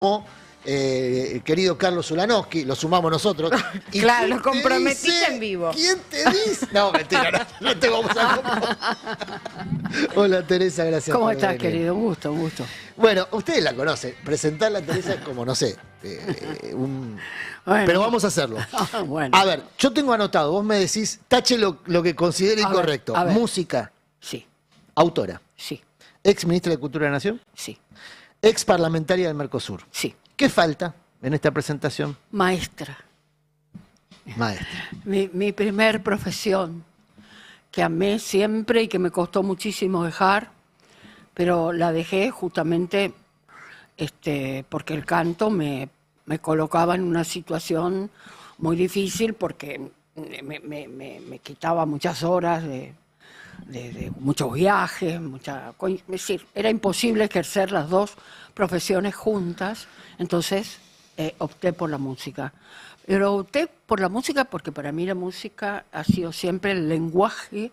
El querido Carlos Ulanowski, lo sumamos nosotros. ¿Y claro, lo comprometiste en vivo. ¿Quién te dice? No, mentira, no te vamos a comprometer. Hola Teresa, gracias ¿Cómo por estás, venir. querido? Un gusto, un gusto. Bueno, ustedes la conocen. Presentarla a Teresa es como, no sé, Bueno. Pero vamos a hacerlo. Bueno. A ver, yo tengo anotado, vos me decís, tache lo que considere incorrecto. A ver. Música. Sí. Autora. Sí. Ex ministra de Cultura de la Nación. Sí. Ex parlamentaria del Mercosur. Sí. ¿Qué falta en esta presentación? Maestra. Maestra. Mi primer profesión, que amé siempre y que me costó muchísimo dejar, pero la dejé justamente porque el canto me colocaba en una situación muy difícil porque me quitaba muchas horas de muchos viajes, es decir, era imposible ejercer las dos profesiones juntas, entonces opté por la música. Pero opté por la música porque para mí la música ha sido siempre el lenguaje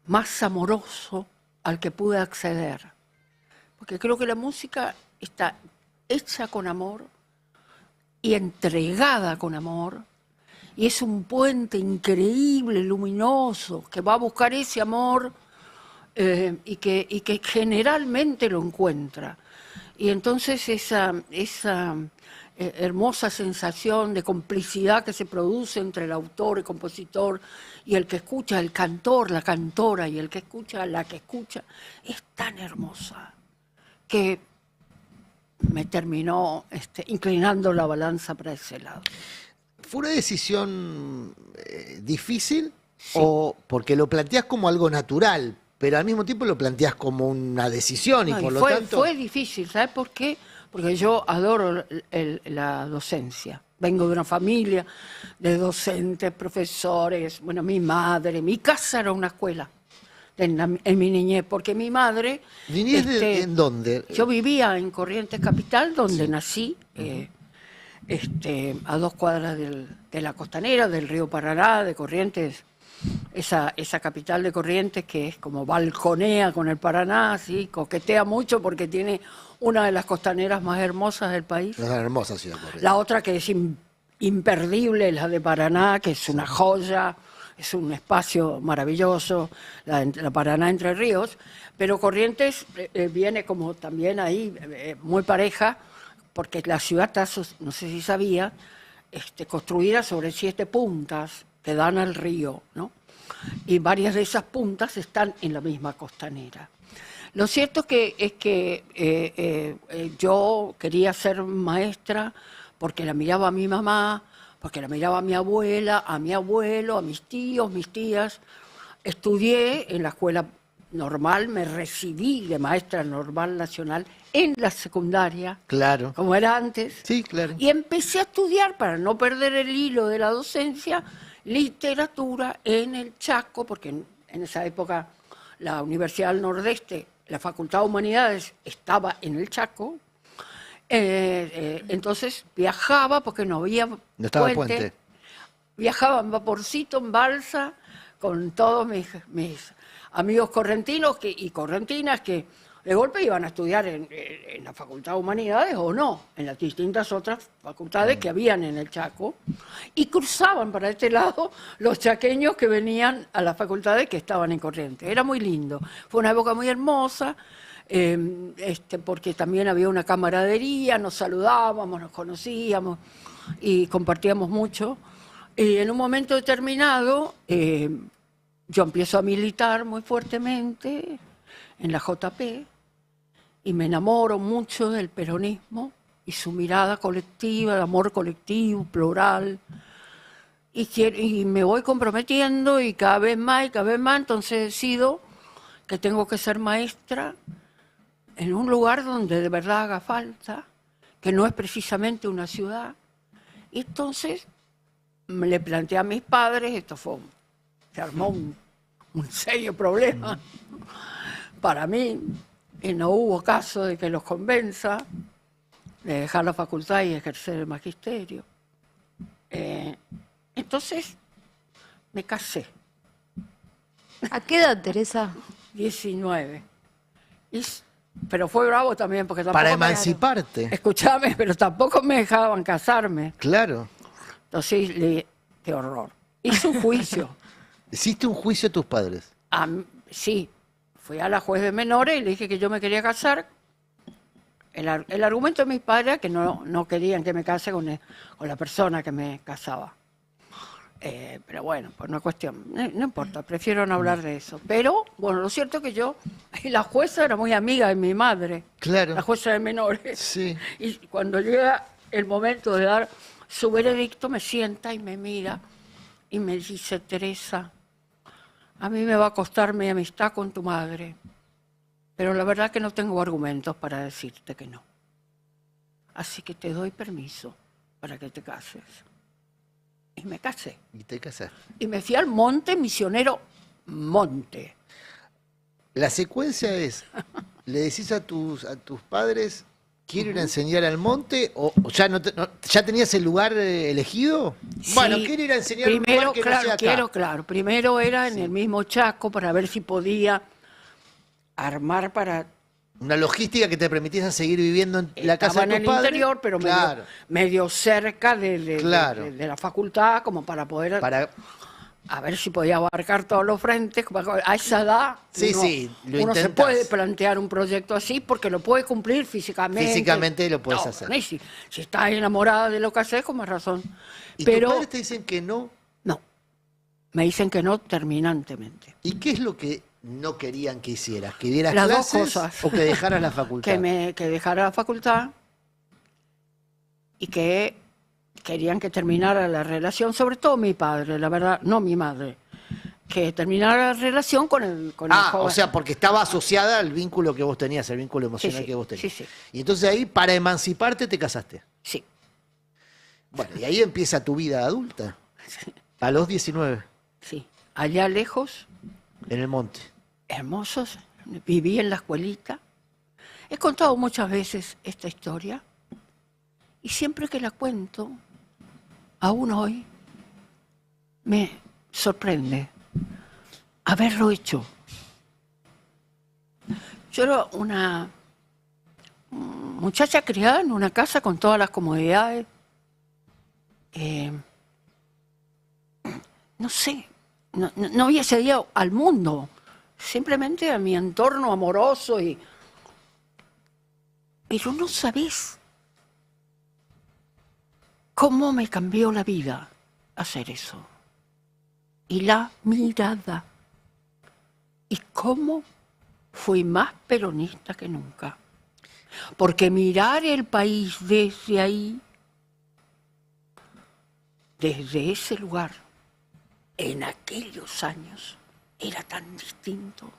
más amoroso al que pude acceder. Porque creo que la música está hecha con amor y entregada con amor, y es un puente increíble, luminoso, que va a buscar ese amor y que generalmente lo encuentra. Y entonces esa hermosa sensación de complicidad que se produce entre el autor, el compositor y el que escucha, el cantor, la cantora y el que escucha, la que escucha, es tan hermosa que me terminó inclinando la balanza para ese lado. ¿Fue una decisión difícil? Sí. ¿O porque lo planteás como algo natural, pero al mismo tiempo lo planteás como una decisión y por lo tanto... Fue difícil, ¿sabes por qué? Porque yo adoro la docencia. Vengo de una familia de docentes, profesores, bueno, mi madre, mi casa era una escuela en mi niñez, porque mi madre... ¿Niñez en dónde? Yo vivía en Corrientes Capital, donde nací, a 2 cuadras de la costanera, del río Paraná, de Corrientes, esa capital de Corrientes que es como balconea con el Paraná, ¿sí? Coquetea mucho porque tiene una de las costaneras más hermosas del país. Es una hermosa ciudad, Corrientes. La otra que es imperdible, la de Paraná, que es una joya, es un espacio maravilloso, la Paraná Entre Ríos, pero Corrientes viene como también ahí muy pareja, porque la ciudad está, no sé si sabía, construida sobre 7 puntas que dan al río, ¿no? Y varias de esas puntas están en la misma costanera. Lo cierto es que yo quería ser maestra porque la miraba a mi mamá, porque la miraba a mi abuela, a mi abuelo, a mis tíos, mis tías. Estudié en la escuela normal, me recibí de maestra normal nacional en la secundaria, claro, como era antes. Sí, claro. Y empecé a estudiar, para no perder el hilo de la docencia, literatura en el Chaco, porque en esa época la Universidad del Nordeste, la Facultad de Humanidades, estaba en el Chaco. Entonces viajaba, porque no había puente. Viajaba en vaporcito, en balsa, con todos mis amigos correntinos y correntinas que de golpe iban a estudiar en la Facultad de Humanidades o no, en las distintas otras facultades que habían en el Chaco, y cruzaban para este lado los chaqueños que venían a las facultades que estaban en Corrientes. Era muy lindo, fue una época muy hermosa, porque también había una camaradería, nos saludábamos, nos conocíamos y compartíamos mucho. Y en un momento determinado yo empiezo a militar muy fuertemente en la JP y me enamoro mucho del peronismo y su mirada colectiva, de amor colectivo, plural, y me voy comprometiendo y cada vez más, entonces decido que tengo que ser maestra en un lugar donde de verdad haga falta, que no es precisamente una ciudad. Y entonces le planteé a mis padres, se armó un serio problema para mí, y no hubo caso de que los convenza de dejar la facultad y ejercer el magisterio. Entonces me casé. ¿A qué edad, Teresa? 19. Y pero fue bravo también, porque tampoco Para emanciparte. Escuchame, pero tampoco me dejaban casarme. Claro. Entonces, qué horror. Hice un juicio. ¿Hiciste un juicio a tus padres? Sí, fui a la juez de menores y le dije que yo me quería casar. El argumento de mis padres era que no querían que me case con la persona que me casaba. Pero bueno, pues no es cuestión, no importa, prefiero no hablar de eso. Pero, bueno, lo cierto es que la jueza era muy amiga de mi madre, claro, la jueza de menores. Sí. Y cuando llega el momento de dar su veredicto, me sienta y me mira y me dice: Teresa, a mí me va a costar mi amistad con tu madre, pero la verdad que no tengo argumentos para decirte que no. Así que te doy permiso para que te cases. Y me casé. Y te casaste. Y me fui al monte misionero Monte. La secuencia es, le decís a tus padres, quiero ir a enseñar al monte, o ya tenías el lugar elegido. Sí, bueno, quiero ir a enseñar un lugar que no sea acá. Claro. Primero era en el mismo Chaco para ver si podía armar para... Una logística que te permitiese seguir viviendo en la casa de tus padres. Estaba en el interior, pero medio cerca de la facultad, como para poder... A ver si podía abarcar todos los frentes. A esa edad uno se puede plantear un proyecto así porque lo puede cumplir físicamente. Físicamente lo puedes hacer. Si estás enamorada de lo que haces, con más razón. ¿Y tus padres te dicen que no? No, me dicen que no terminantemente. ¿Y qué es lo que no querían que hicieras? ¿Que dieras las clases dos cosas. o que dejaras la facultad? Que dejara la facultad y que querían que terminara la relación, sobre todo mi padre, la verdad, no mi madre, que terminara la relación con el joven. O sea, porque estaba asociada al vínculo que vos tenías, el vínculo emocional que vos tenías. Sí. Y entonces ahí, para emanciparte, te casaste. Sí. Bueno, y ahí empieza tu vida adulta. Sí. A los 19. Sí. Allá lejos. En el monte. Hermosos. Viví en la escuelita. He contado muchas veces esta historia. Y siempre que la cuento, aún hoy, me sorprende haberlo hecho. Yo era una muchacha criada en una casa con todas las comodidades. No sé, no había accedido al mundo, simplemente a mi entorno amoroso. Pero no sabés cómo me cambió la vida hacer eso. Y la mirada. Y cómo fui más peronista que nunca. Porque mirar el país desde ahí, desde ese lugar, en aquellos años, era tan distinto.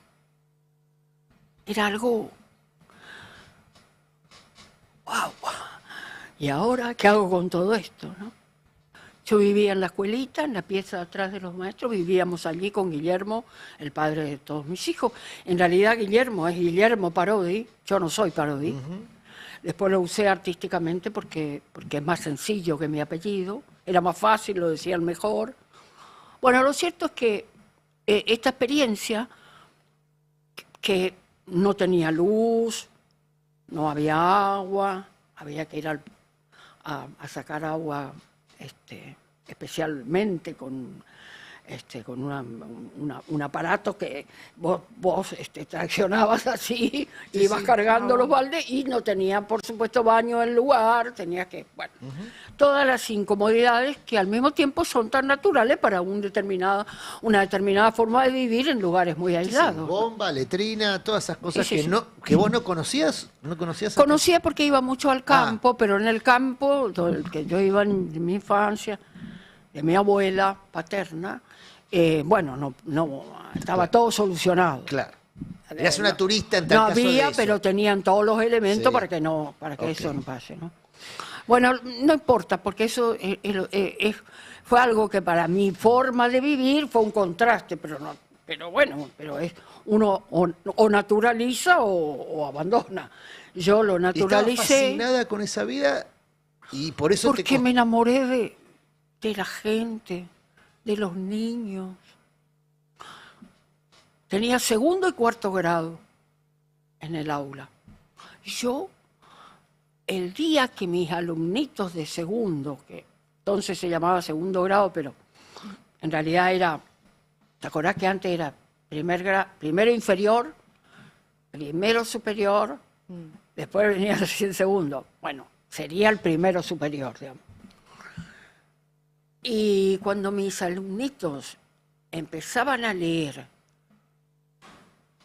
Era algo... ¡Wow! ¿Y ahora qué hago con todo esto, no? Yo vivía en la escuelita, en la pieza de atrás de los maestros, vivíamos allí con Guillermo, el padre de todos mis hijos. En realidad Guillermo es Guillermo Parodi, yo no soy Parodi. Después lo usé artísticamente porque es más sencillo que mi apellido, era más fácil, lo decían mejor. Bueno, lo cierto es que esta experiencia, que no tenía luz, no había agua, había que ir a sacar agua especialmente con un aparato que vos traccionabas así, ibas cargando los baldes y no tenía, por supuesto, baño en el lugar, tenías que, bueno, todas las incomodidades que al mismo tiempo son tan naturales para una determinada forma de vivir en lugares muy aislados. Bomba, letrina, todas esas cosas que vos no conocías. Conocía porque iba mucho al campo, pero en el campo, que yo iba en mi infancia, de mi abuela paterna, bueno, no estaba todo solucionado. Claro. Eras una turista en tal caso de eso. No había, pero tenían todos los elementos para que eso no pase, ¿no? Bueno, no importa, porque eso fue algo que para mi forma de vivir fue un contraste, pero es uno o naturaliza o abandona. Yo lo naturalicé. Estaba fascinada con esa vida y por eso porque me enamoré de la gente, de los niños. Tenía segundo y cuarto grado en el aula. Yo, el día que mis alumnitos de segundo, que entonces se llamaba segundo grado, pero en realidad era, ¿te acordás que antes era primero inferior, primero superior, después venía el segundo? Bueno, sería el primero superior, digamos. Y cuando mis alumnitos empezaban a leer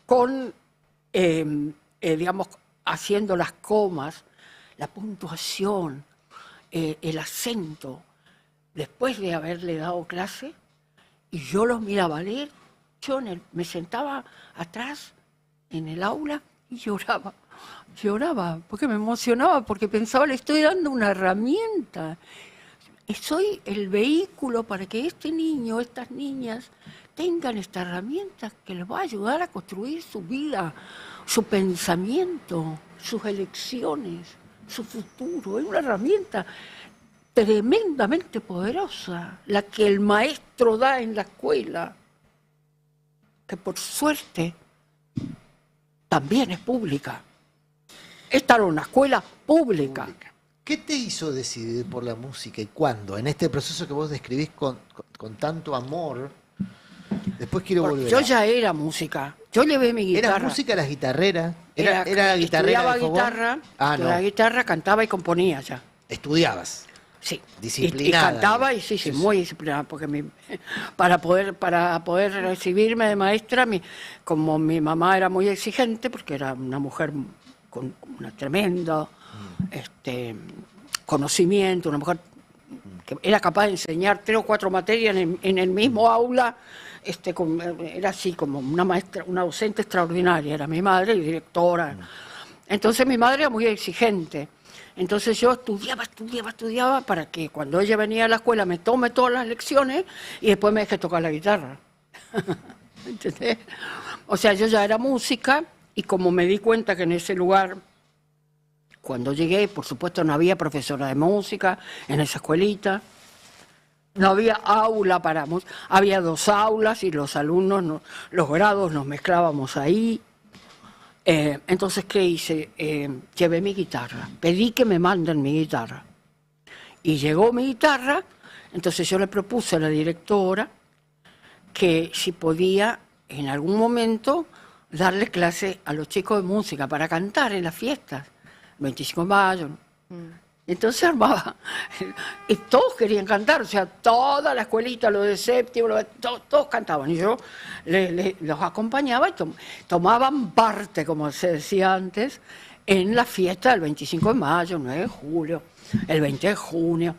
con, digamos, haciendo las comas, la puntuación, el acento, después de haberle dado clase, y yo los miraba leer, yo me sentaba atrás en el aula y lloraba, porque me emocionaba, porque pensaba, le estoy dando una herramienta. Soy el vehículo para que este niño, estas niñas, tengan esta herramienta que les va a ayudar a construir su vida, su pensamiento, sus elecciones, su futuro. Es una herramienta tremendamente poderosa, la que el maestro da en la escuela, que por suerte también es pública. Esta era una escuela pública. ¿Qué te hizo decidir por la música y cuándo? En este proceso que vos describís con tanto amor, después quiero volver. Yo ya era música, yo llevé mi guitarra. ¿Era música las guitarreras? ¿Era guitarrera? Estudiaba guitarra, la guitarra, cantaba y componía ya. ¿Estudiabas? Sí. Disciplinada. Y cantaba, y sí, muy disciplinada, porque para poder recibirme de maestra, como mi mamá era muy exigente, porque era una mujer con una tremenda conocimiento, una mujer que era capaz de enseñar 3 o 4 materias en el mismo aula, era así como una maestra, una docente extraordinaria, era mi madre y directora. Entonces mi madre era muy exigente. Entonces yo estudiaba para que cuando ella venía a la escuela me tome todas las lecciones y después me deje tocar la guitarra. ¿Entendés? O sea, yo ya era música y como me di cuenta que en ese lugar, cuando llegué, por supuesto no había profesora de música en esa escuelita, no había aula para música, había 2 aulas y los alumnos, los grados nos mezclábamos ahí. Entonces, ¿qué hice? Llevé mi guitarra, pedí que me manden mi guitarra. Y llegó mi guitarra, entonces yo le propuse a la directora que si podía en algún momento darle clase a los chicos de música para cantar en las fiestas, 25 de mayo. Entonces armaba, y todos querían cantar, o sea, toda la escuelita, los de séptimo, todos cantaban, y yo los acompañaba y tomaban parte, como se decía antes, en la fiesta del 25 de mayo, el 9 de julio, el 20 de junio.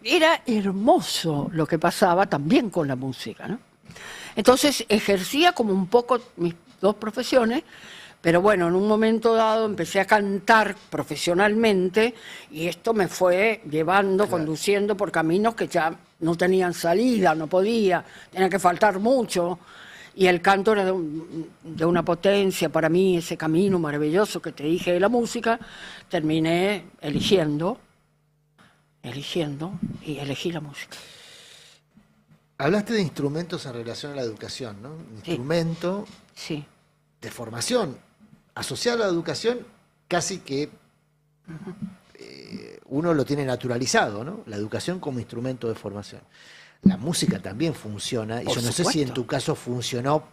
Era hermoso lo que pasaba también con la música, ¿no? Entonces ejercía como un poco mis 2 profesiones. Pero bueno, en un momento dado empecé a cantar profesionalmente y esto me fue llevando, conduciendo por caminos que ya no tenían salida, no podía, tenía que faltar mucho. Y el canto era de una potencia para mí, ese camino maravilloso que te dije de la música, terminé eligiendo y elegí la música. Hablaste de instrumentos en relación a la educación, ¿no? Instrumento de formación. Asociado a la educación, casi que uno lo tiene naturalizado, ¿no? La educación como instrumento de formación. La música también funciona, y yo no sé si en tu caso funcionó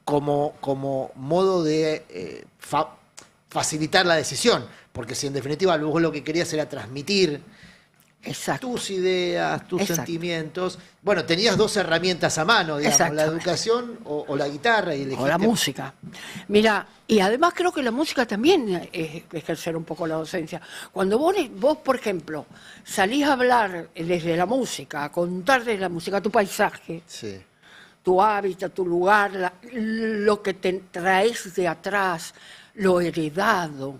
como modo de facilitar la decisión, porque si en definitiva vos lo que querías era transmitir tus ideas, tus sentimientos. Bueno, tenías 2 herramientas a mano, digamos, la educación o la guitarra. O la música. Mira, y además creo que la música también es ejercer un poco la docencia. Cuando vos, por ejemplo, salís a hablar desde la música, a contar desde la música tu paisaje, tu hábitat, tu lugar, lo que te traes de atrás, lo heredado,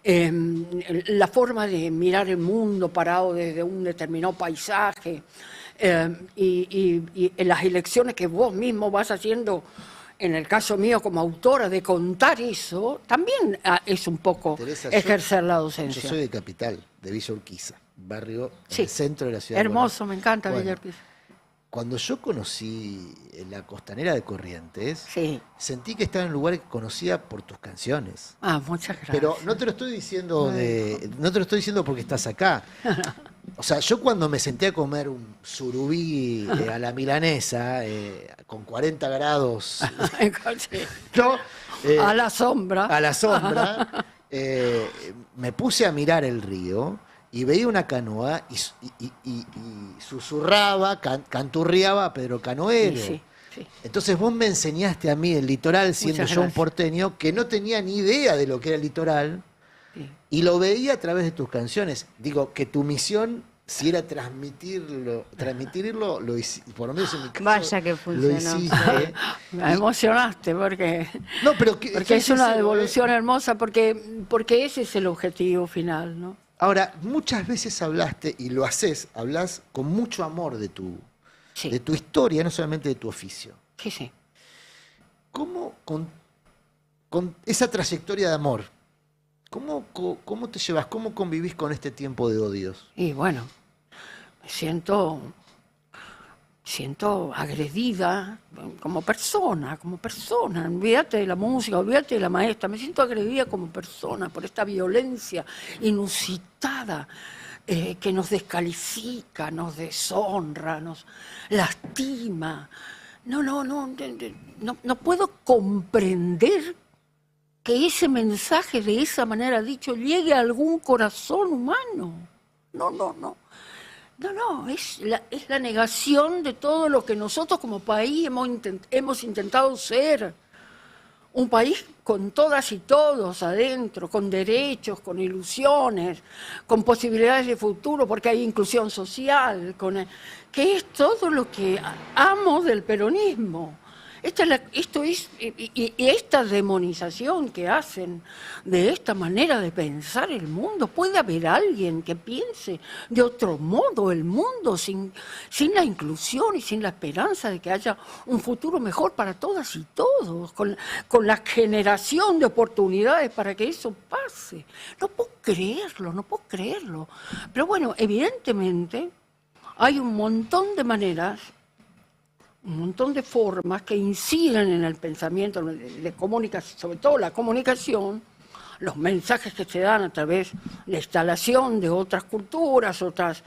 la forma de mirar el mundo parado desde un determinado paisaje y las elecciones que vos mismo vas haciendo, en el caso mío como autora, de contar eso, también es un poco Teresa, ejercer la docencia. Yo soy de Capital, de Villa Urquiza, barrio en el centro de la ciudad. Hermoso, me encanta Villa Urquiza. cuando yo conocí la Costanera de Corrientes, sí, sentí que estaba en un lugar que conocía por tus canciones. Muchas gracias. Pero no te lo estoy diciendo no te lo estoy diciendo porque estás acá. O sea, yo cuando me senté a comer un surubí a la milanesa con 40 grados, ¿no? A la sombra. A la sombra, me puse a mirar el río y veía una canoa y susurraba, canturriaba a Pedro Canoero. Sí, sí. Entonces vos me enseñaste a mí el litoral, siendo yo un porteño que no tenía ni idea de lo que era el litoral, sí, y lo veía a través de tus canciones. Digo, que tu misión, si era transmitirlo, lo hiciste, por lo menos en mi caso. Vaya que funcionó. Lo hiciste. Me emocionaste porque es una devolución hermosa, porque ese es el objetivo final, ¿no? Ahora, muchas veces hablaste, y lo hablás con mucho amor de tu historia, no solamente de tu oficio. Sí, sí. ¿Cómo, con esa trayectoria de amor, cómo te llevas, cómo convivís con este tiempo de odios? Y bueno, me siento agredida como persona, olvídate de la música, olvídate de la maestra, me siento agredida como persona por esta violencia inusitada que nos descalifica, nos deshonra, nos lastima. No puedo comprender que ese mensaje de esa manera dicho llegue a algún corazón humano. No, es la negación de todo lo que nosotros como país hemos intentado ser. Un país con todas y todos adentro, con derechos, con ilusiones, con posibilidades de futuro, porque hay inclusión social, que es todo lo que amo del peronismo. Esta demonización que hacen de esta manera de pensar el mundo, ¿puede haber alguien que piense de otro modo el mundo sin la inclusión y sin la esperanza de que haya un futuro mejor para todas y todos, con la generación de oportunidades para que eso pase? No puedo creerlo. Pero bueno, evidentemente hay un montón de maneras, un montón de formas que inciden en el pensamiento de comunicación, sobre todo la comunicación, los mensajes que se dan a través de la instalación de otras culturas, otros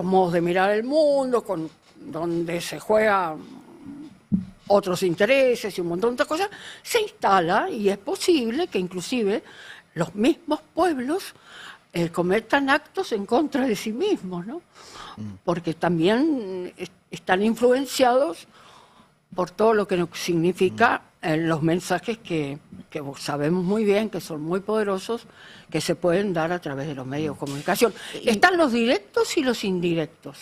modos de mirar el mundo, donde se juegan otros intereses y un montón de cosas, se instala, y es posible que inclusive los mismos pueblos cometan actos en contra de sí mismos, ¿no? Porque también están influenciados por todo lo que significa los mensajes que sabemos muy bien, que son muy poderosos, que se pueden dar a través de los medios de comunicación. Están los directos y los indirectos,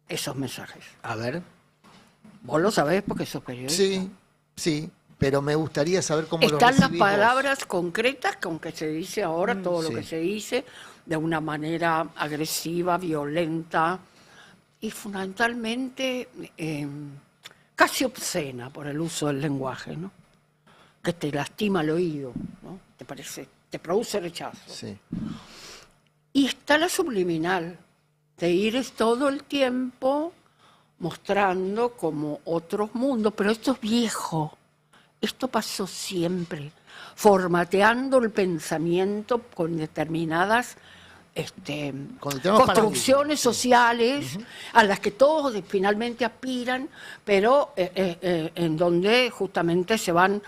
esos mensajes. A ver. Vos lo sabés porque sos periodista. Sí, pero me gustaría saber cómo lo recibís. Están las palabras concretas con que se dice ahora todo lo que se dice, de una manera agresiva, violenta y fundamentalmente casi obscena por el uso del lenguaje, ¿no? Que te lastima el oído, ¿no? Te produce rechazo. Sí. Y está la subliminal, de ir todo el tiempo mostrando como otros mundos, pero esto es viejo, esto pasó siempre, formateando el pensamiento con determinadas construcciones sociales a las que todos finalmente aspiran, pero en donde justamente se van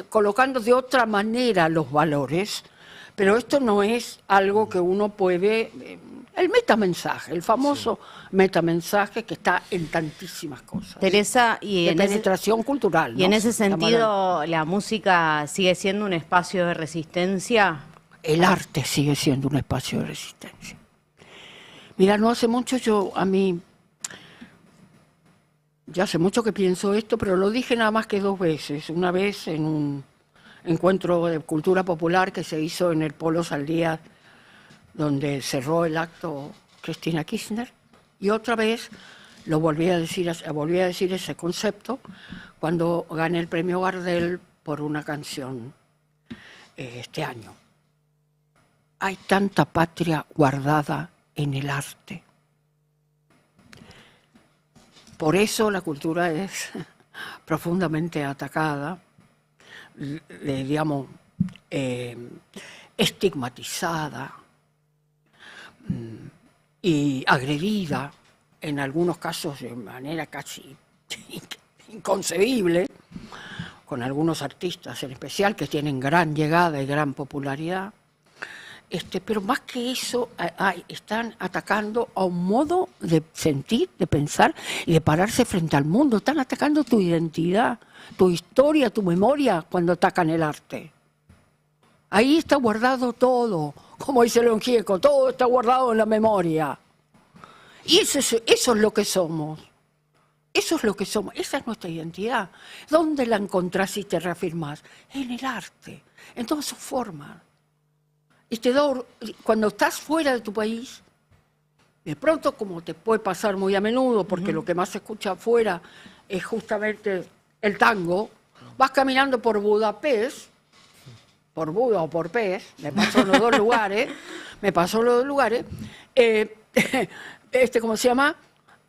colocando de otra manera los valores, pero esto no es algo que uno puede... El metamensaje, el famoso metamensaje que está en tantísimas cosas. Teresa, y de penetración cultural. Y en ese sentido, ¿la música sigue siendo un espacio de resistencia? El arte sigue siendo un espacio de resistencia. Mira, no hace mucho ya hace mucho que pienso esto, pero lo dije nada más que 2 veces. Una vez en un encuentro de cultura popular que se hizo en el Polo Saldías, donde cerró el acto Cristina Kirchner, y otra vez volví a decir ese concepto cuando gané el premio Gardel por una canción este año. Hay tanta patria guardada en el arte. Por eso la cultura es profundamente atacada, digamos, estigmatizada y agredida, en algunos casos de manera casi inconcebible, con algunos artistas en especial que tienen gran llegada y gran popularidad. Pero más que eso, están atacando a un modo de sentir, de pensar y de pararse frente al mundo. Están atacando tu identidad, tu historia, tu memoria cuando atacan el arte. Ahí está guardado todo, como dice León Gieco, todo está guardado en la memoria. Y eso es lo que somos. Eso es lo que somos, esa es nuestra identidad. ¿Dónde la encontrás y te reafirmás? En el arte, en todas sus formas. Y cuando estás fuera de tu país, de pronto, como te puede pasar muy a menudo, porque lo que más se escucha afuera es justamente el tango, vas caminando por Budapest, por Buda o por Pez, me pasó en los dos lugares, ¿cómo se llama?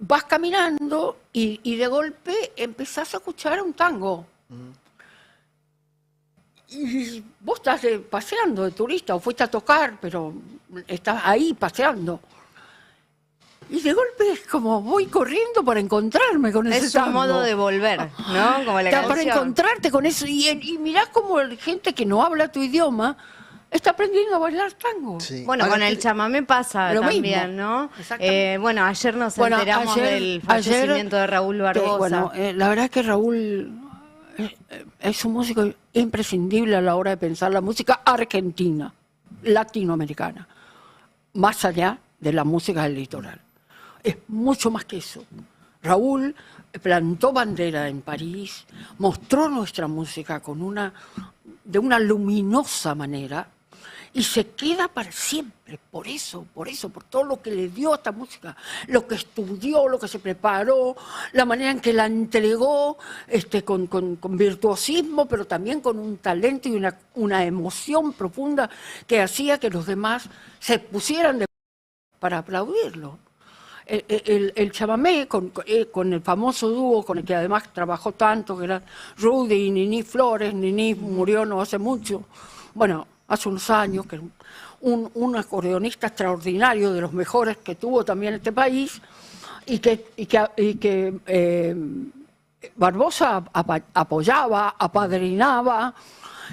Vas caminando y de golpe empezás a escuchar un tango. Y vos estás paseando de turista o fuiste a tocar, pero estás ahí paseando. Y de golpe es como voy corriendo para encontrarme con ese tango. Es un modo de volver, ¿no? Como la canción. Para encontrarte con eso. Y mirás como gente que no habla tu idioma está aprendiendo a bailar tango. Sí. Bueno, con el chamamé pasa también, ¿no? Bueno, ayer nos enteramos del fallecimiento de Raúl Barbosa. La verdad es que Raúl es un músico imprescindible a la hora de pensar la música argentina, latinoamericana, más allá de la música del litoral. Es mucho más que eso. Raúl plantó bandera en París, mostró nuestra música de una luminosa manera y se queda para siempre, por todo lo que le dio a esta música, lo que estudió, lo que se preparó, la manera en que la entregó con virtuosismo, pero también con un talento y una emoción profunda que hacía que los demás se pusieran para aplaudirlo. El chamamé, con el famoso dúo con el que además trabajó tanto, que era Rudy y Nini Flores. Nini murió no hace mucho, hace unos años, que un acordeonista extraordinario, de los mejores que tuvo también este país, y que Barbosa apoyaba, apadrinaba,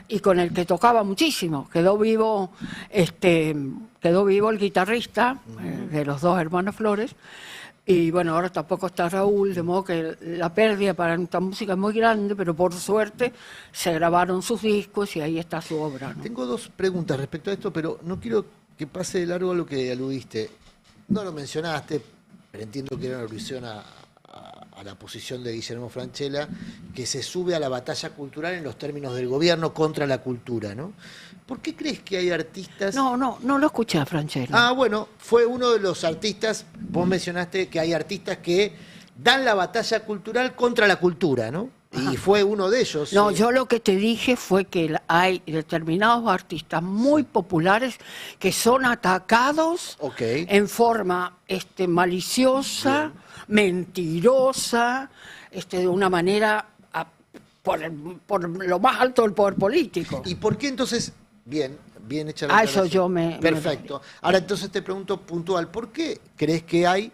y con el que tocaba muchísimo. Quedó vivo el guitarrista de los dos hermanos Flores, y ahora tampoco está Raúl, de modo que la pérdida para esta música es muy grande, pero por suerte se grabaron sus discos y ahí está su obra, ¿no? Tengo dos preguntas respecto a esto, pero no quiero que pase de largo a lo que aludiste. No lo mencionaste, pero entiendo que era una alusión a la posición de Guillermo Francella, que se sube a la batalla cultural en los términos del gobierno contra la cultura, ¿no? ¿Por qué crees que hay artistas...? No lo escuché a Francella. Fue uno de los artistas, vos mencionaste que hay artistas que dan la batalla cultural contra la cultura, ¿no? Ajá. Y fue uno de ellos. No, yo lo que te dije fue que hay determinados artistas muy populares que son atacados en forma maliciosa, mentirosa, de una manera por lo más alto del poder político. ¿Y por qué entonces, bien hecha la eso yo me... Perfecto. Ahora entonces te pregunto puntual, ¿por qué crees que hay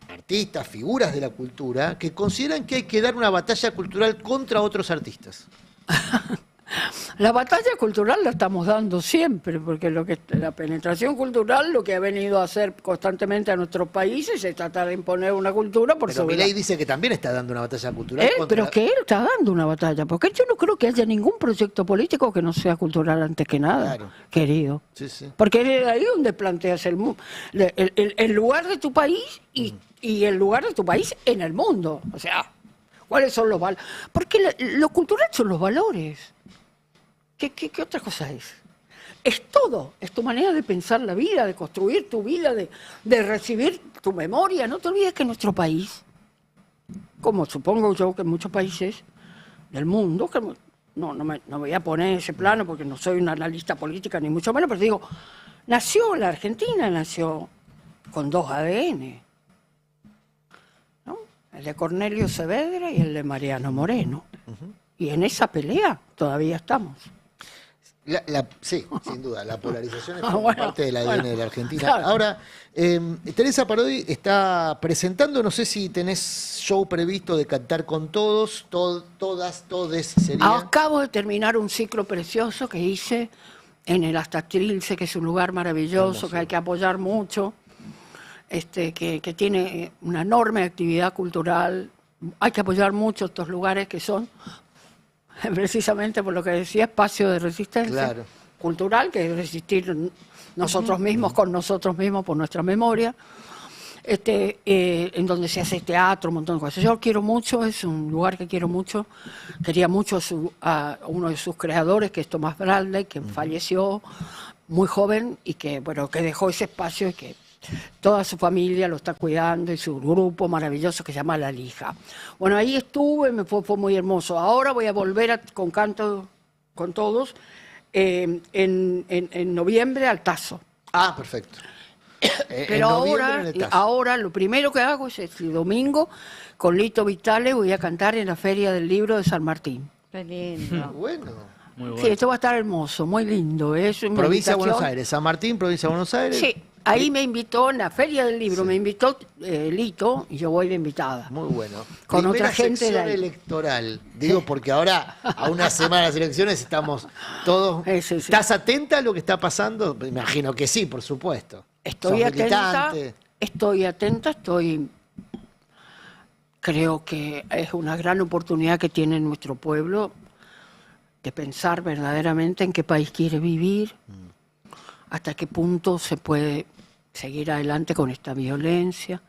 artistas, figuras de la cultura, que consideran que hay que dar una batalla cultural contra otros artistas? La batalla cultural la estamos dando siempre, porque la penetración cultural lo que ha venido a hacer constantemente a nuestros países es tratar de imponer una cultura por sobre. Pero Milei dice que también está dando una batalla cultural. Pero es que él está dando una batalla, porque yo no creo que haya ningún proyecto político que no sea cultural antes que nada, querido. Sí. Porque es ahí donde planteas el lugar de tu país y el lugar de tu país en el mundo. O sea, ¿cuáles son los valores? Porque lo cultural son los valores. ¿Qué otra cosa es? Es todo, es tu manera de pensar la vida, de construir tu vida, de recibir tu memoria. No te olvides que nuestro país, como supongo yo que en muchos países del mundo, que no me voy a poner ese plano porque no soy una analista política ni mucho menos, pero digo, la Argentina nació con 2 ADN, ¿no? El de Cornelio Saavedra y el de Mariano Moreno. Y en esa pelea todavía estamos. Sí, sin duda, la polarización es parte del ADN de la Argentina. Claro. Ahora, Teresa Parodi está presentando, no sé si tenés show previsto de Cantar con Todos, todas, todes sería. Acabo de terminar un ciclo precioso que hice en el Asta Trilce, que es un lugar maravilloso, que hay que apoyar mucho, que tiene una enorme actividad cultural. Hay que apoyar mucho estos lugares que son precisamente por lo que decía, espacio de resistencia cultural, que es resistir nosotros mismos con nosotros mismos por nuestra memoria, en donde se hace teatro, un montón de cosas. Yo quiero mucho, es un lugar que quiero mucho. Quería mucho a uno de sus creadores, que es Tomás Bradley, que falleció muy joven y que, bueno, que dejó ese espacio y que toda su familia lo está cuidando, y su grupo maravilloso que se llama La Lija. Bueno, ahí estuve, fue muy hermoso. Ahora voy a volver con Canto con Todos en noviembre al Tazo. Ah, perfecto. Pero ahora lo primero que hago es el domingo con Lito Vitale voy a cantar en la Feria del Libro de San Martín. Qué lindo. Bueno. Muy bueno. Sí, esto va a estar hermoso, muy lindo. Es una provincia de Buenos Aires, San Martín, provincia de Buenos Aires. Sí. Ahí me invitó, en la Feria del Libro, me invitó Lito, y yo voy de invitada. Muy bueno. Con otra gente sección electoral. Digo, porque ahora, a una semana de las elecciones, estamos todos... Sí. ¿Estás atenta a lo que está pasando? Me imagino que sí, por supuesto. Estoy atenta. Creo que es una gran oportunidad que tiene nuestro pueblo de pensar verdaderamente en qué país quiere vivir, hasta qué punto se puede seguir adelante con esta violencia,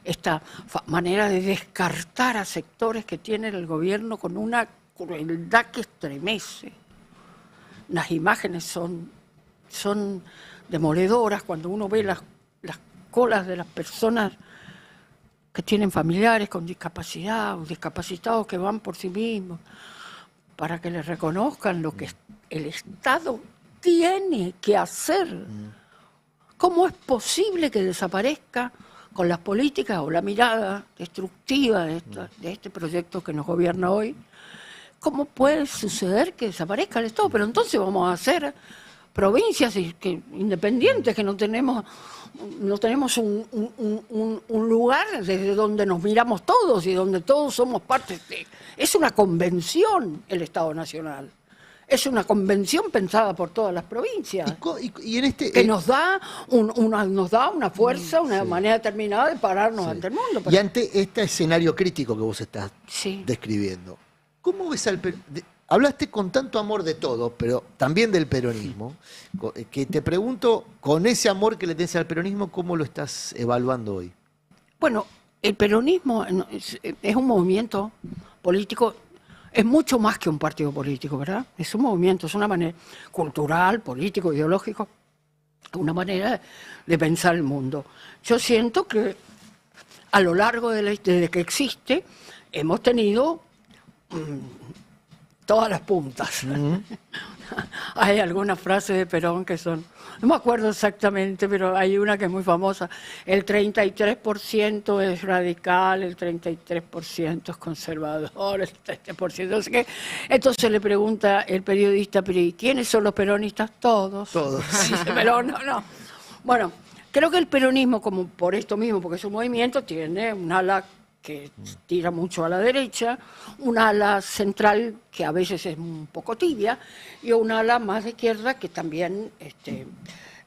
esta manera de descartar a sectores que tiene el gobierno con una crueldad que estremece. Las imágenes son demoledoras cuando uno ve las colas de las personas que tienen familiares con discapacidad o discapacitados que van por sí mismos para que les reconozcan lo que el Estado tiene que hacer. ¿Cómo es posible que desaparezca con las políticas o la mirada destructiva de este proyecto que nos gobierna hoy? ¿Cómo puede suceder que desaparezca el Estado? Pero entonces vamos a hacer provincias independientes, que no tenemos un lugar desde donde nos miramos todos y donde todos somos parte de... Es una convención el Estado Nacional. Es una convención pensada por todas las provincias, y en que nos da una fuerza, una manera determinada de pararnos ante el mundo. Y ante este escenario crítico que vos estás describiendo, ¿cómo ves al hablaste con tanto amor de todo, pero también del peronismo, que te pregunto, con ese amor que le tenés al peronismo, ¿cómo lo estás evaluando hoy? Bueno, el peronismo es un movimiento político. Es mucho más que un partido político, ¿verdad? Es un movimiento, es una manera cultural, político, ideológico, una manera de pensar el mundo. Yo siento que a lo largo desde que existe hemos tenido todas las puntas. Hay algunas frases de Perón que son, no me acuerdo exactamente, pero hay una que es muy famosa: el 33% es radical, el 33% es conservador, el 33% no sé qué. Entonces le pregunta el periodista, pero ¿y quiénes son los peronistas? Todos. Todos. Dice Perón, no. Bueno, creo que el peronismo, como por esto mismo, porque es un movimiento, tiene un ala que tira mucho a la derecha, un ala central que a veces es un poco tibia, y un ala más de izquierda que también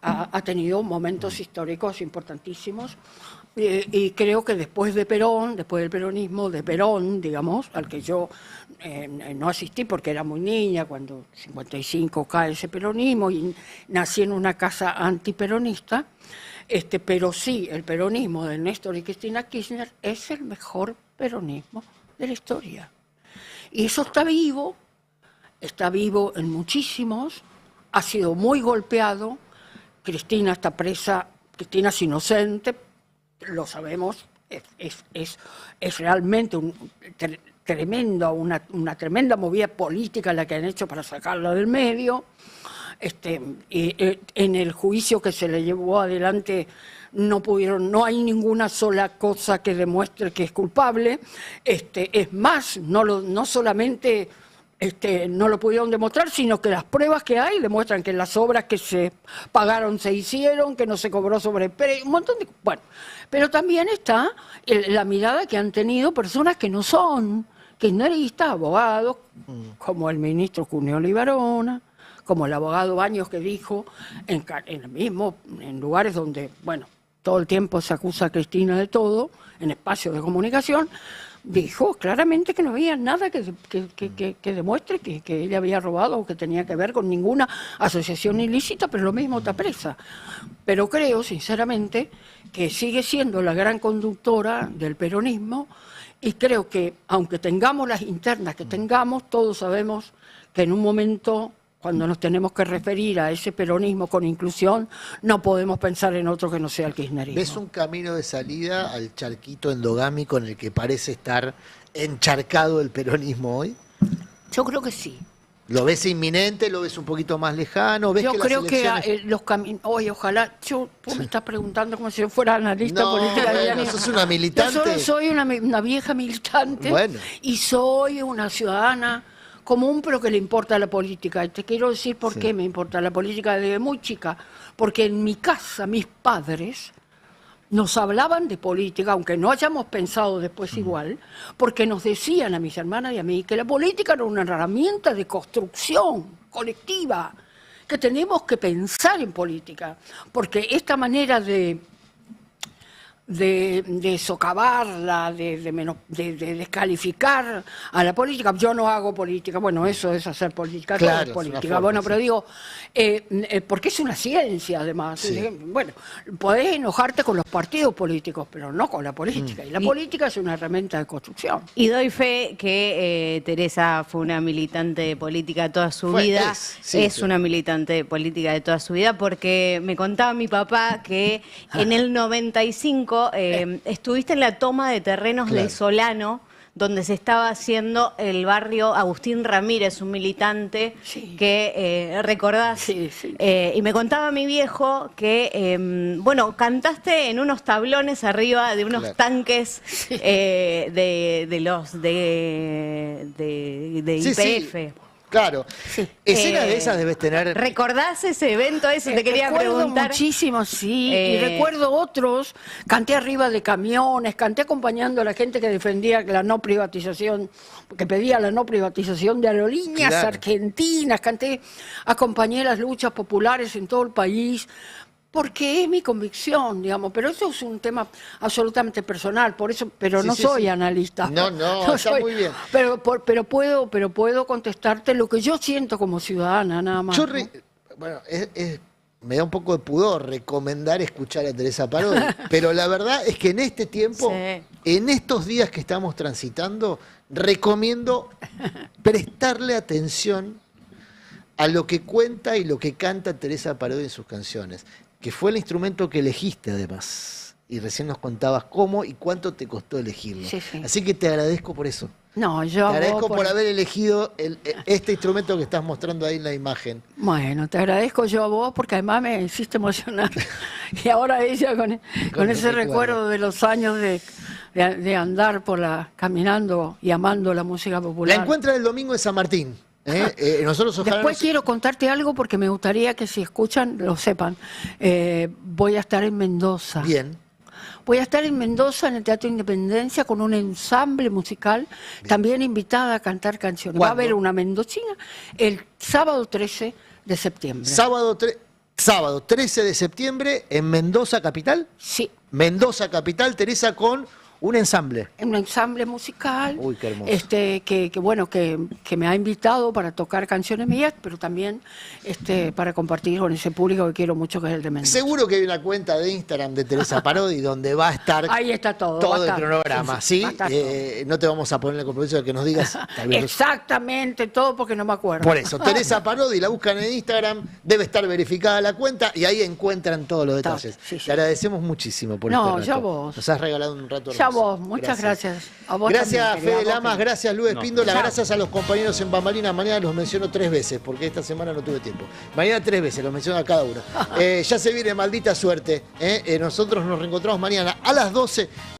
ha tenido momentos históricos importantísimos. Y creo que después del peronismo, de Perón, digamos, al que yo no asistí porque era muy niña, cuando en 55 cae ese peronismo, y nací en una casa antiperonista, pero sí, el peronismo de Néstor y Cristina Kirchner es el mejor peronismo de la historia. Y eso está vivo en muchísimos, ha sido muy golpeado. Cristina está presa, Cristina es inocente, lo sabemos, es realmente una tremenda movida política la que han hecho para sacarla del medio. En el juicio que se le llevó adelante no hay ninguna sola cosa que demuestre que es culpable. Es más, no solamente no lo pudieron demostrar, sino que las pruebas que hay demuestran que las obras que se pagaron se hicieron, que no se cobró sobreprecio, un montón de... Bueno, pero también está la mirada que han tenido personas que no son kirchneristas, abogados, como el ministro Cuneo Libarona, como el abogado Baños, que dijo en lugares donde, bueno, todo el tiempo se acusa a Cristina de todo, en espacios de comunicación, dijo claramente que no había nada que demuestre que ella había robado o que tenía que ver con ninguna asociación ilícita, pero lo mismo está presa. Pero creo, sinceramente, que sigue siendo la gran conductora del peronismo, y creo que, aunque tengamos las internas que tengamos, todos sabemos que en un momento, cuando nos tenemos que referir a ese peronismo con inclusión, no podemos pensar en otro que no sea el kirchnerismo. ¿Ves un camino de salida al charquito endogámico en el que parece estar encharcado el peronismo hoy? Yo creo que sí. ¿Lo ves inminente? ¿Lo ves un poquito más lejano? ¿Ves yo que creo las elecciones... que los caminos... Oye, ojalá... Vos me estás preguntando como si yo fuera analista política. Bueno, ¿sos una militante? Yo solo soy una vieja militante, bueno, y soy una ciudadana común, pero que le importa la política. Y te quiero decir por qué me importa la política desde muy chica. Porque en mi casa, mis padres nos hablaban de política, aunque no hayamos pensado después igual, porque nos decían a mis hermanas y a mí que la política era una herramienta de construcción colectiva, que tenemos que pensar en política, porque esta manera de socavarla, de descalificar a la política. Yo no hago política, bueno, eso es hacer política, claro, todo es política. Bueno, pero digo, porque es una ciencia además. Sí. Bueno, podés enojarte con los partidos políticos, pero no con la política. Y la política es una herramienta de construcción. Y doy fe que Teresa fue una militante política toda su vida. Es una militante política de toda su vida, porque me contaba mi papá que en el 95 estuviste en la toma de terrenos del Solano, donde se estaba haciendo el barrio Agustín Ramírez, un militante que recordás. Y me contaba mi viejo que, bueno, cantaste en unos tablones arriba de unos tanques de YPF. Claro. Escenas de esas debes tener. ¿Recordás ese evento? Eso te quería preguntar. Muchísimo, sí. Y recuerdo otros. Canté arriba de camiones, canté acompañando a la gente que defendía la no privatización, que pedía la no privatización de aerolíneas argentinas. Acompañé las luchas populares en todo el país. Porque es mi convicción, digamos, pero eso es un tema absolutamente personal, por eso, pero no soy analista. No, está muy bien. Pero puedo contestarte lo que yo siento como ciudadana, nada más. Bueno, me da un poco de pudor recomendar escuchar a Teresa Parodi, pero la verdad es que en este tiempo, en estos días que estamos transitando, recomiendo prestarle atención a lo que cuenta y lo que canta Teresa Parodi en sus canciones, que fue el instrumento que elegiste además, y recién nos contabas cómo y cuánto te costó elegirlo. Así que te agradezco por eso. Te agradezco por haber elegido este instrumento que estás mostrando ahí en la imagen. Bueno, te agradezco yo a vos porque además me hiciste emocionar. Y ahora ella con ese recuerdo de los años de andar caminando y amando la música popular. La encuentran el domingo en San Martín. Nosotros Después quiero contarte algo porque me gustaría que si escuchan lo sepan. Voy a estar en Mendoza. Bien. Voy a estar en Mendoza en el Teatro Independencia con un ensamble musical, también invitada a cantar canciones. ¿Cuándo? Va a haber una mendocina el sábado 13 de septiembre. Sábado 13 de septiembre en Mendoza Capital. Sí. Mendoza Capital, Teresa, con un ensamble. Un ensamble musical. Uy, qué hermoso. Que me ha invitado para tocar canciones mías, pero también para compartir con ese público que quiero mucho, que es el de Mendoza. Seguro que hay una cuenta de Instagram de Teresa Parodi donde va a estar ahí está todo el cronograma, ¿sí? No te vamos a poner el compromiso de que nos digas exactamente todo porque no me acuerdo. Por eso, Teresa Parodi, la buscan en Instagram, debe estar verificada la cuenta y ahí encuentran todos los detalles. Te agradecemos muchísimo por este rato. Ya vos. Nos has regalado un rato hermoso. a vos, muchas gracias. A vos gracias también, Fede Lamas, gracias Lu Espíndola, gracias a los compañeros en Bambalinas. Mañana los menciono 3 veces, porque esta semana no tuve tiempo. Mañana 3 veces, los menciono a cada uno. Ya se viene Maldita Suerte. Nosotros nos reencontramos mañana a las 12.